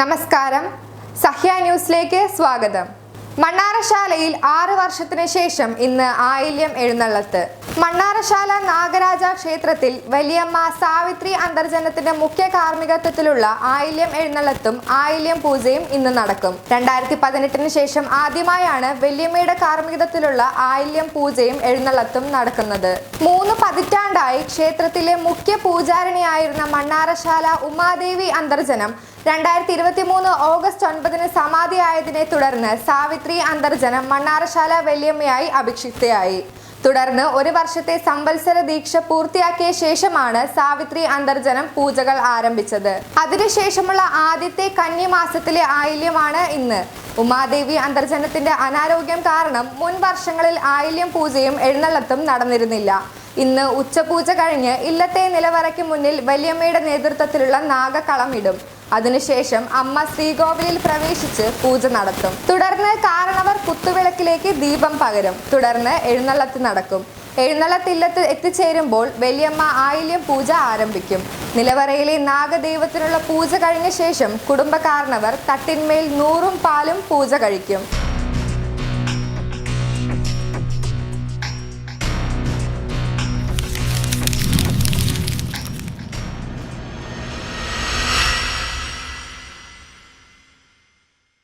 നമസ്കാരം, സഹ്യ ന്യൂസിലേക്ക് സ്വാഗതം. മണ്ണാറശാലയിൽ 6 വർഷത്തിന് ശേഷം ഇന്ന് ആയില്യം എഴുന്നള്ളത്ത്. മണ്ണാറശാല നാഗരാജ ക്ഷേത്രത്തിൽ വലിയമ്മ സാവിത്രി അന്തർജനത്തിന്റെ മുഖ്യ കാർമ്മികത്വത്തിലുള്ള ആയില്യം എഴുന്നള്ളത്തും ആയില്യം പൂജയും ഇന്ന് നടക്കും. 2018 ശേഷം ആദ്യമായാണ് വലിയമ്മയുടെ കാർമ്മികത്വത്തിലുള്ള ആയില്യം പൂജയും എഴുന്നള്ളത്തും നടക്കുന്നത്. 3 പതിറ്റാണ്ടായി ക്ഷേത്രത്തിലെ മുഖ്യ പൂജാരിണിയായിരുന്ന മണ്ണാറശാല ഉമാദേവി അന്തർജനം 2023 ഓഗസ്റ്റ് 9 സമാധിയായതിനെ തുടർന്ന് സാവിത്രി അന്തർജനം മണ്ണാറശാല വലിയമ്മയായി അഭിഷിക്തയായി. തുടർന്ന് 1 വർഷത്തെ സംവത്സര ദീക്ഷ പൂർത്തിയാക്കിയ ശേഷമാണ് സാവിത്രി അന്തർജനം പൂജകൾ ആരംഭിച്ചത്. അതിനുശേഷമുള്ള ആദ്യത്തെ കന്നിമാസത്തിലെ ആയില്യമാണ് ഇന്ന്. ഉമാദേവി അന്തർജനത്തിന്റെ അനാരോഗ്യം കാരണം മുൻ വർഷങ്ങളിൽ ആയില്യം പൂജയും എഴുന്നള്ളത്തും നടന്നിരുന്നില്ല. ഇന്ന് ഉച്ചപൂജ കഴിഞ്ഞ് ഇല്ലത്തെ നിലവറയ്ക്ക് മുന്നിൽ വലിയമ്മയുടെ നേതൃത്വത്തിലുള്ള നാഗക്കളം ഇടും. അതിനുശേഷം അമ്മ ശ്രീകോവിലിൽ പ്രവേശിച്ച് പൂജ നടത്തും. തുടർന്ന് കാരണവർ കുത്തുവിളക്കിലേക്ക് ദീപം പകരും. തുടർന്ന് എഴുന്നള്ളത്ത് നടക്കും. എഴുന്നള്ളത്തില്ലത്ത് എത്തിച്ചേരുമ്പോൾ വലിയമ്മ ആയില്യം പൂജ ആരംഭിക്കും. നിലവറയിലെ നാഗദൈവത്തിനുള്ള പൂജ കഴിഞ്ഞ ശേഷം കുടുംബകാരണവർ തട്ടിന്മേൽ 100 പാലും പൂജ കഴിക്കും.